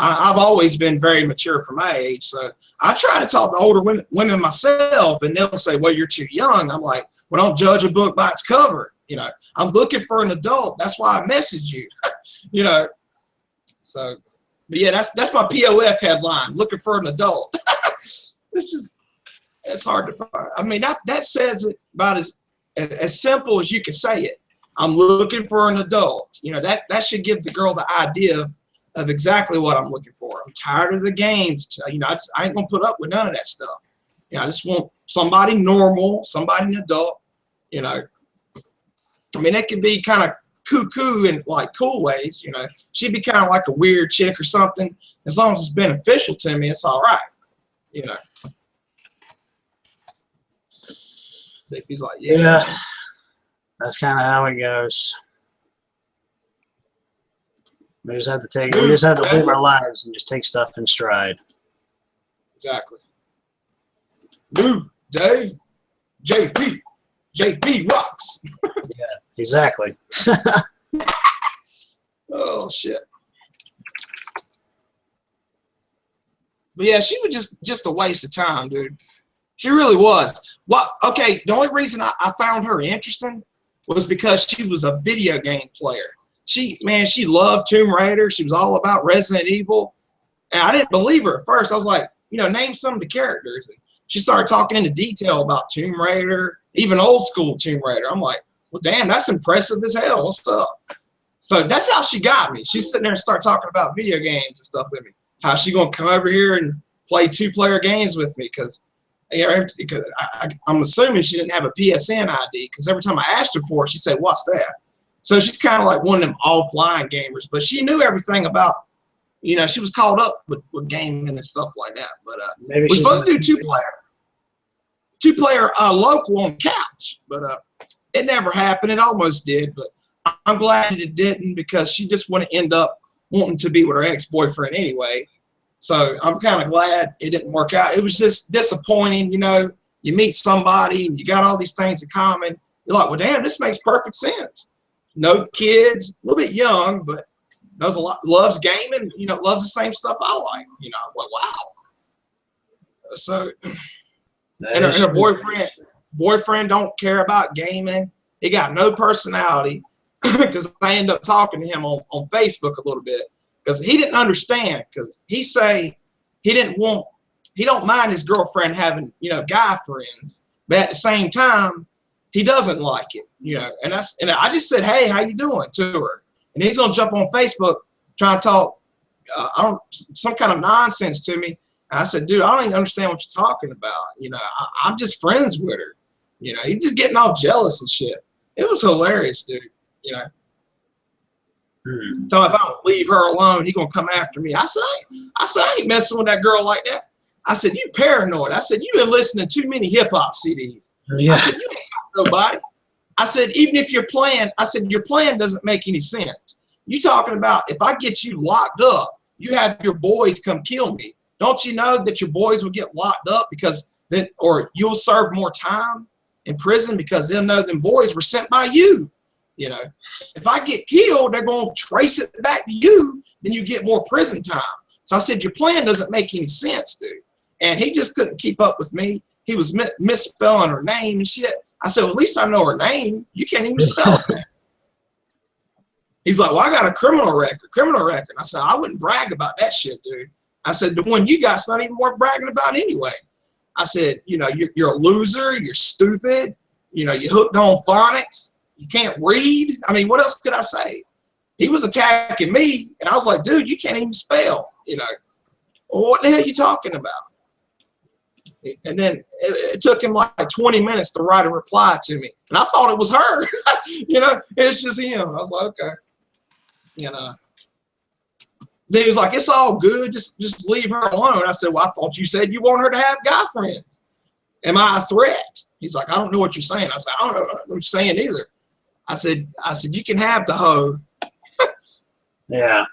I've always been very mature for my age, so I try to talk to older women myself, and they'll say, "Well, you're too young." I'm like, "Well, don't judge a book by its cover." You know, I'm looking for an adult. That's why I message you. You know, so but yeah, that's my POF headline. Looking for an adult. It's hard to find. I mean, that says it about as simple as you can say it. I'm looking for an adult. You know, that should give the girl the idea of exactly what I'm looking for. I'm tired of the games. You know, I ain't gonna put up with none of that stuff. You know, I just want somebody normal, somebody an adult. You know, I mean, it can be kind cuckoo in like cool ways, you know. She'd be kind of like a weird chick or something. As long as it's beneficial to me, it's all right, you know. He's like, Yeah, that's kind of how it goes. We just have to live our lives and just take stuff in stride. Exactly. New day, JP rocks. Yeah, exactly. Oh shit. But yeah, she was just a waste of time, dude. She really was. Well, okay, the only reason I found her interesting was because she was a video game player. She loved Tomb Raider. She was all about Resident Evil. And I didn't believe her at first. I was like, you know, name some of the characters. And she started talking into detail about Tomb Raider, even old school Tomb Raider. I'm like, well, damn, that's impressive as hell. What's up? So that's how she got me. She's sitting there and start talking about video games and stuff with me. How's she going to come over here and play 2-player games with me? Because I'm assuming she didn't have a PSN ID, because every time I asked her for it, she said, what's that? So she's kind of like one of them offline gamers, but she knew everything about, you know, she was caught up with gaming and stuff like that. But we're supposed to do 2-player local on couch, but it never happened. It almost did, but I'm glad it didn't, because she just wouldn't end up wanting to be with her ex-boyfriend anyway. So I'm kind of glad it didn't work out. It was just disappointing, you know. You meet somebody and you got all these things in common. You're like, well, damn, this makes perfect sense. No kids, a little bit young, but knows a lot, loves gaming, you know, loves the same stuff I like. You know, I was like, wow. So, and her boyfriend don't care about gaming. He got no personality, because I ended up talking to him on Facebook a little bit, because he didn't understand, because he don't mind his girlfriend having, you know, guy friends, but at the same time, he doesn't like it, you know. And I just said, hey, how you doing, to her, and he's gonna jump on Facebook trying to talk some kind of nonsense to me. And I said, dude, I don't even understand what you're talking about. You know, I'm just friends with her. You know, you're just getting all jealous and shit. It was hilarious, dude. You know. So if I don't leave her alone, he gonna come after me. I said, I ain't messing with that girl like that. I said, you paranoid. I said, you've been listening to too many hip hop CDs. Yeah. I said, you ain't got nobody. I said, even if you're playing, I said, your plan doesn't make any sense. You talking about if I get you locked up, you have your boys come kill me. Don't you know that your boys will get locked up, because then, or you'll serve more time in prison, because they'll know them boys were sent by you. You know, if I get killed, they're going to trace it back to you, then you get more prison time. So I said, your plan doesn't make any sense, dude. And he just couldn't keep up with me. He was misspelling her name and shit. I said, well, at least I know her name. You can't even spell it. He's like, well, I got a criminal record. I said, I wouldn't brag about that shit, dude. I said, the one you got's not even worth bragging about anyway. I said, you know, you're a loser. You're stupid. You know, you hooked on phonics. You can't read. I mean, what else could I say? He was attacking me, and I was like, dude, you can't even spell. You know, well, what the hell are you talking about? And then it took him like 20 minutes to write a reply to me, and I thought it was her. You know, it's just him. I was like, okay. You know. Then he was like, it's all good. Just leave her alone. I said, well, I thought you said you want her to have guy friends. Am I a threat? He's like, I don't know what you're saying. I said, I don't know what you're saying either. I said, you can have the hoe. Yeah.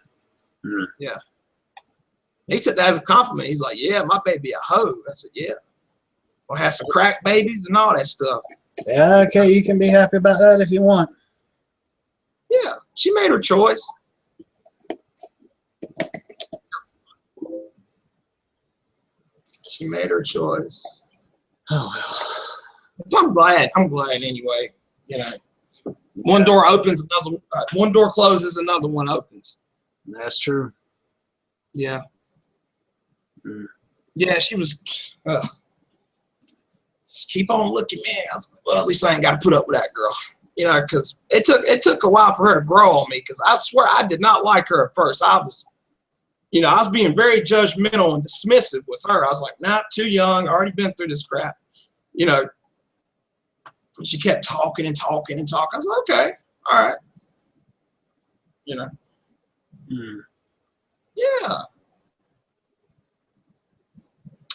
Yeah. He took that as a compliment. He's like, yeah, my baby a hoe. I said, yeah. We'll have some crack babies and all that stuff. Yeah, okay, you can be happy about that if you want. Yeah, she made her choice. She made her choice. Oh well. I'm glad anyway. You know. One door opens, another one door closes, another one opens. That's true. Yeah. Yeah, she was. Just keep on looking, man. I was like, well, at least I ain't got to put up with that girl, you know, because it took a while for her to grow on me. Because I swear I did not like her at first. I was being very judgmental and dismissive with her. I was like, nah, too young. Already been through this crap, you know. She kept talking and talking and talking. I was like, okay, all right. You know. Hmm. Yeah.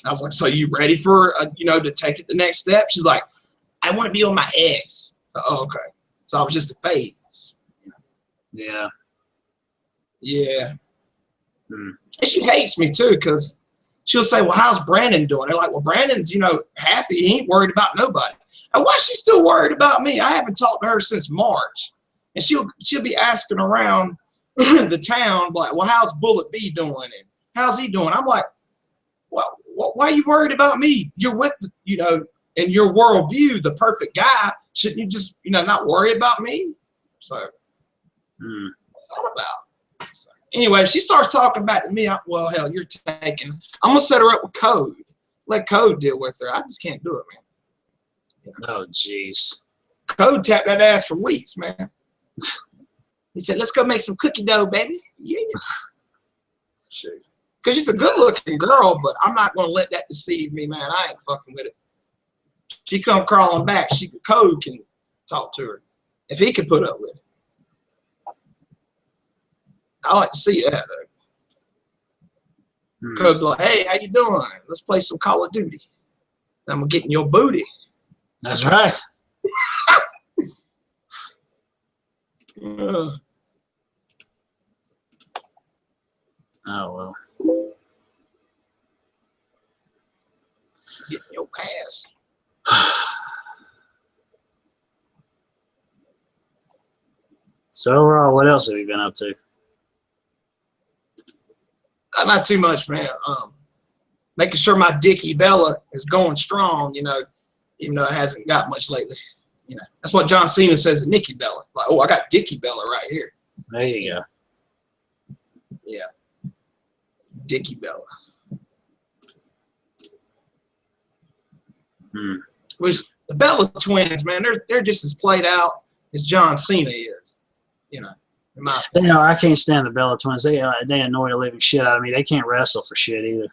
I was like, so you ready for, to take it the next step? She's like, I want to be with my ex. Oh, okay. So I was just a phase. Yeah. Yeah. Hmm. And she hates me too, because she'll say, well, how's Brandon doing? They're like, well, Brandon's, happy. He ain't worried about nobody. And why is she still worried about me? I haven't talked to her since March. And she'll be asking around the town, like, well, how's Bullet B doing? And how's he doing? I'm like, well, why are you worried about me? You're with, in your worldview, the perfect guy. Shouldn't you just, not worry about me? So what's that about? So, anyway, she starts talking back to me. Well, hell, you're taking. I'm going to set her up with Code. Let Code deal with her. I just can't do it, man. Oh, jeez. Code tapped that ass for weeks, man. He said, let's go make some cookie dough, baby. Yeah. Because she's a good-looking girl, but I'm not going to let that deceive me, man. I ain't fucking with it. She come crawling back. Code can talk to her if he can put up with it. I like to see that, though. Code be like, hey, how you doing? Let's play some Call of Duty. I'm going to get in your booty. That's right. Uh, Oh, well. get in your ass. So overall, what else have you been up to? Not too much, man. Making sure my Dickie Bella is going strong, even though it hasn't got much lately. That's what John Cena says to Nikki Bella. Like, oh, I got Dickie Bella right here. There you go. Yeah. Dickie Bella. Which the Bella twins, man, they're just as played out as John Cena is. I can't stand the Bella Twins. They annoy the living shit out of me. They can't wrestle for shit either.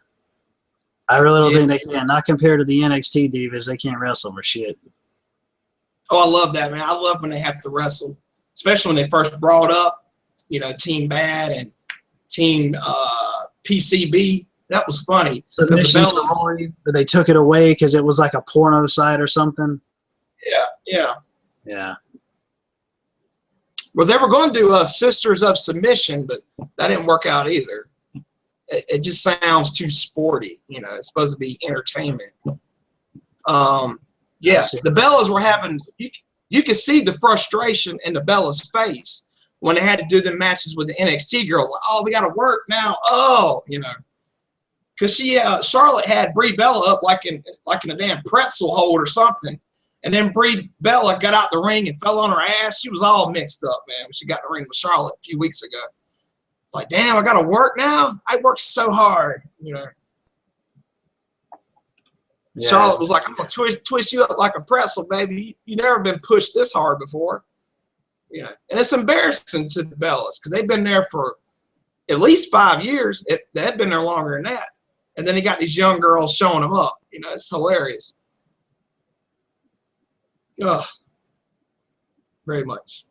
I really don't think they can. Not compared to the NXT divas, they can't wrestle for shit. Oh, I love that, man. I love when they have to wrestle, especially when they first brought up, Team Bad and Team PCB. That was funny. Submission story, but they took it away because it was like a porno site or something. Yeah. Well, they were going to do Sisters of Submission, but that didn't work out either. It just sounds too sporty. It's supposed to be entertainment. The Bellas were having – you could see the frustration in the Bellas' face when they had to do the matches with the NXT girls. Like, oh, we got to work now. Oh, Because Charlotte had Brie Bella up like in a damn pretzel hold or something. And then Brie Bella got out the ring and fell on her ass. She was all mixed up, man, when she got in the ring with Charlotte a few weeks ago. It's like, damn, I got to work now? I worked so hard, Yeah. Charlotte was like, I'm going to twist you up like a pretzel, baby. You never been pushed this hard before. Yeah. And it's embarrassing to the Bellas because they've been there for at least 5 years. They had been there longer than that. And then they got these young girls showing them up. It's hilarious. Ugh. Very much.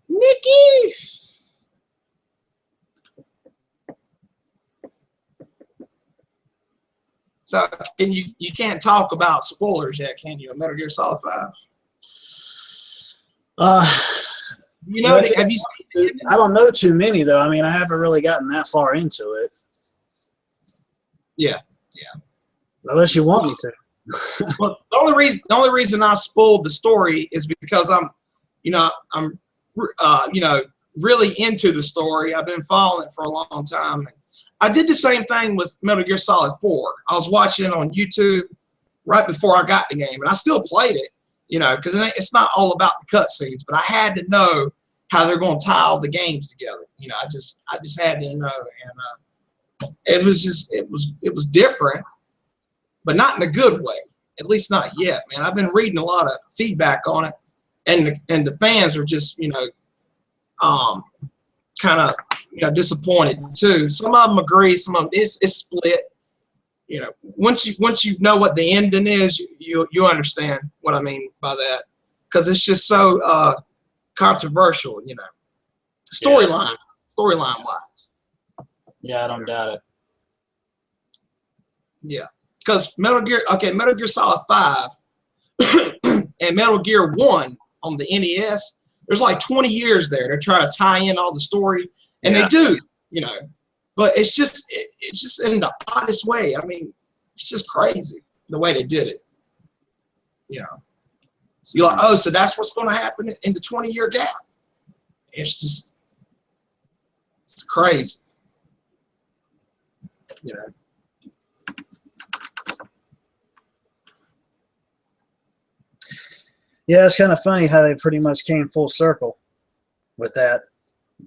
Nikki! So you can't talk about spoilers yet, can you? Metal Gear Solid 5. Have you seen it? I don't know too many though. I mean, I haven't really gotten that far into it. Yeah. Unless you want me to. Well, the only reason I spoiled the story is because I'm really into the story. I've been following it for a long time. I did the same thing with Metal Gear Solid 4. I was watching it on YouTube right before I got the game, and I still played it, because it's not all about the cutscenes, but I had to know how they're going to tie all the games together. I just had to know, and it was different, but not in a good way. At least not yet, man. I've been reading a lot of feedback on it, and the fans are just kind of disappointed too. Some of them agree, some of them it's split. you know, once you know what the ending is, you understand what I mean by that, because it's just so controversial, you know, storyline wise. Yeah, I don't doubt it. Yeah, because Metal Gear Solid 5 and Metal Gear 1 on the NES, there's like 20 years there. They're trying to tie in all the story, and they do, you know. But it's just in the oddest way. I mean, it's just crazy the way they did it. You know. So you're like, oh, so that's what's going to happen in the 20-year gap. It's crazy. You know. Yeah, it's kind of funny how they pretty much came full circle with that.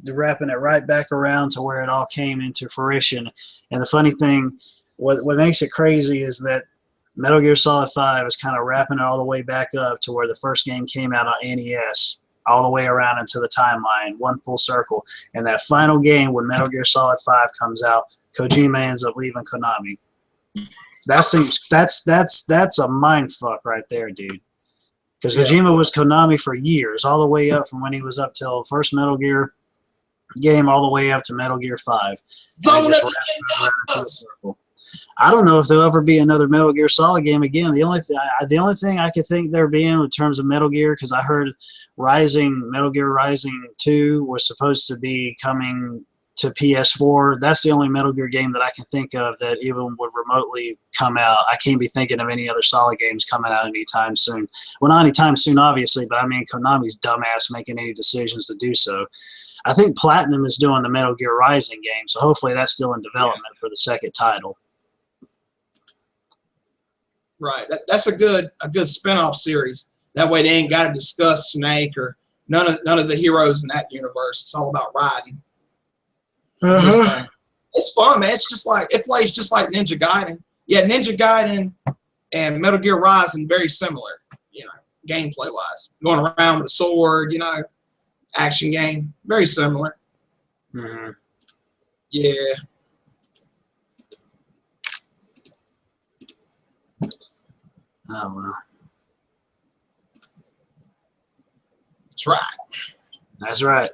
They're wrapping it right back around to where it all came into fruition. And the funny thing, what makes it crazy is that Metal Gear Solid 5 is kind of wrapping it all the way back up to where the first game came out on NES, all the way around into the timeline, one full circle. And that final game, when Metal Gear Solid 5 comes out, Kojima ends up leaving Konami. That's a mind fuck right there, dude. Because Kojima was Konami for years, all the way up from when he was up till first Metal Gear game, all the way up to Metal Gear 5. I don't know if there'll ever be another Metal Gear Solid game again. The only thing I could think there being in terms of Metal Gear, because I heard Metal Gear Rising 2 was supposed to be coming to PS4. That's the only Metal Gear game that I can think of that even would remotely come out. I can't be thinking of any other Solid games coming out anytime soon. Well, not anytime soon, obviously, but I mean, Konami's dumbass making any decisions to do so. I think Platinum is doing the Metal Gear Rising game, so hopefully that's still in development for the second title. Right. That's a good spinoff series. That way they ain't got to discuss Snake or none of the heroes in that universe. It's all about riding. It's fun, man. It's just like it plays just like Ninja Gaiden. Yeah, Ninja Gaiden and Metal Gear Rising very similar, you know, gameplay wise. Going around with a sword, you know, action game, very similar. Mm-hmm. Yeah. Oh well. That's right. That's right.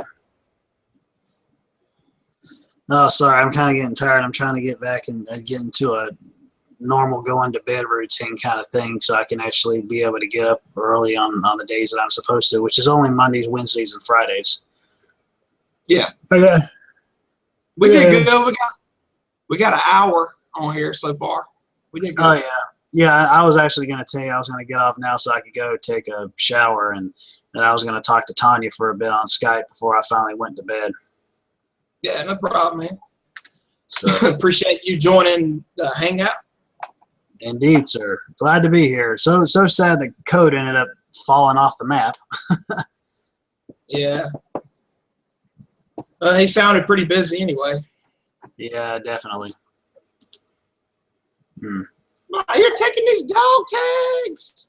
Oh, sorry, I'm kind of getting tired. I'm trying to get back and get into a normal going to bed routine kind of thing so I can actually be able to get up early on the days that I'm supposed to, which is only Mondays, Wednesdays, and Fridays. Yeah. Okay. We did good. We got an hour on here so far. We did good. Oh, yeah. Yeah, I was actually going to tell you I was going to get off now so I could go take a shower, and then I was going to talk to Tanya for a bit on Skype before I finally went to bed. Yeah, no problem, man. So appreciate you joining the hangout. Indeed, sir. Glad to be here. So sad the code ended up falling off the map. Yeah. He sounded pretty busy anyway. Yeah, definitely. You're taking these dog tags.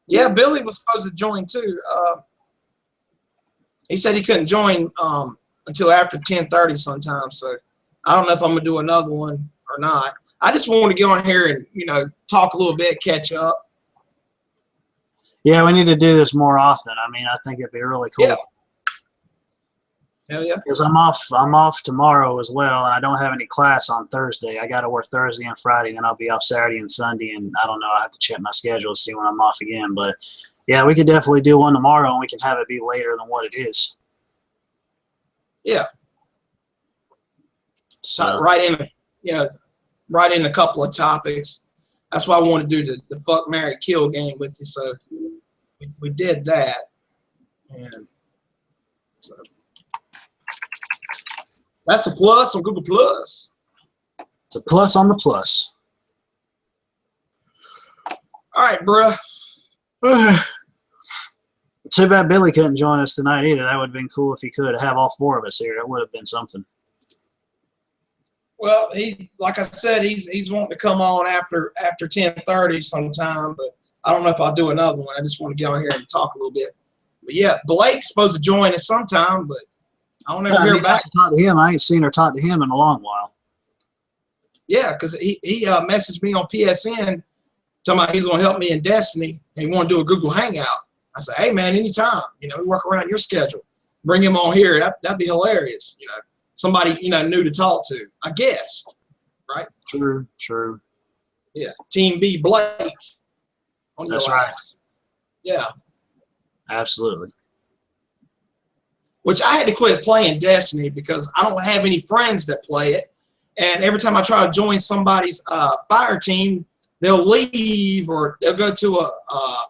Yeah, Billy was supposed to join too. He said he couldn't join until after 10:30 sometime. So I don't know if I'm gonna do another one or not. I just want to get on here and, you know, talk a little bit, catch up. Yeah, we need to do this more often. I mean, I think it'd be really cool. Yeah. Hell yeah. Because I'm off tomorrow as well, and I don't have any class on Thursday. I got to work Thursday and Friday, and I'll be off Saturday and Sunday, and I don't know. I have to check my schedule to see when I'm off again. But yeah, we could definitely do one tomorrow, and we can have it be later than what it is. Yeah. So right in a couple of topics. That's why I want to do the fuck, marry, kill game with you. So we did that, and so that's a plus on Google Plus. it's a plus on the plus. All right, bruh. Too bad Billy couldn't join us tonight either. That would have been cool if he could have all four of us here. That would have been something. Well, like I said, he's wanting to come on after 10:30 sometime, but I don't know if I'll do another one. I just want to get on here and talk a little bit. But yeah, Blake's supposed to join us sometime, but I don't ever hear back. Talk to him. I ain't seen her talk to him in a long while. Yeah, because he messaged me on PSN talking about he's going to help me in Destiny and he want to do a Google Hangout. I said, hey, man, anytime. You know, we work around your schedule. Bring him on here. That'd be hilarious. You know, somebody, you know, new to talk to. A guest, right? True. Yeah. Team B Blake. That's right. Yeah. Absolutely. Which I had to quit playing Destiny because I don't have any friends that play it. And every time I try to join somebody's fire team, they'll leave or they'll go to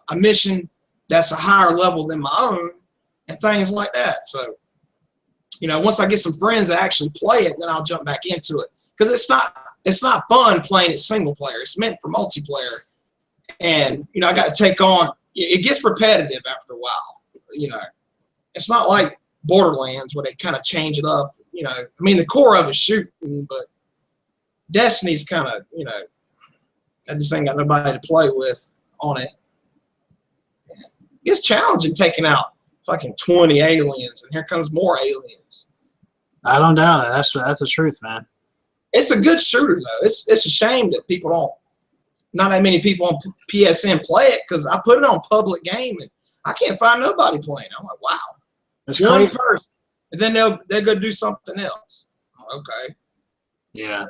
a mission that's a higher level than my own and things like that. So, you know, once I get some friends that actually play it, then I'll jump back into it. Because it's not fun playing it single player. It's meant for multiplayer. And, you know, I got to take on – it gets repetitive after a while. You know, it's not like Borderlands where they kind of change it up. You know, I mean, the core of it's shooting, but Destiny's kind of, you know, I just ain't got nobody to play with on it. It's challenging taking out fucking 20 aliens, and here comes more aliens. I don't doubt it. That's the truth, man. It's a good shooter, though. It's a shame that people don't, not that many people on PSN play it because I put it on public game, and I can't find nobody playing. I'm like, wow. It's one crazy. person, and then they'll go do something else. Oh, okay. Yeah.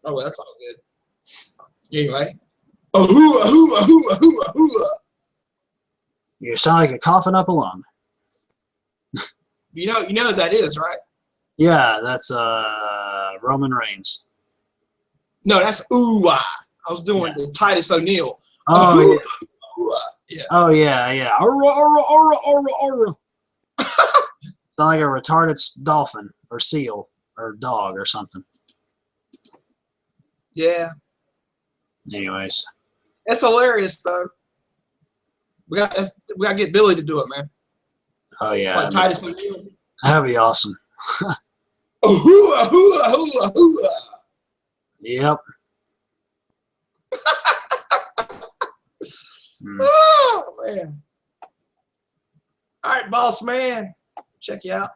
Oh, well, that's all good. Anyway. Ahoo. You sound like you're coughing up a lung. You know what that is, right? Yeah, that's Roman Reigns. No, that's ooh-ah. I was doing the Titus O'Neil. Oh, yeah. Ooh-ah. Yeah. Oh, yeah. Aura. Sound like a retarded dolphin or seal or dog or something. Yeah. Anyways. That's hilarious, though. We got to get Billy to do it, man. Oh, yeah. It's like Titus O'Neil. That'd be awesome. Ahoo. Yep. Oh, man. All right, boss man. Check you out.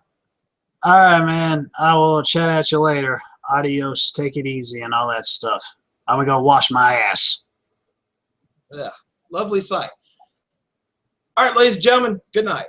All right, man. I will chat at you later. Adios. Take it easy and all that stuff. I'm going to go wash my ass. Yeah. Lovely sight. All right, ladies and gentlemen, good night.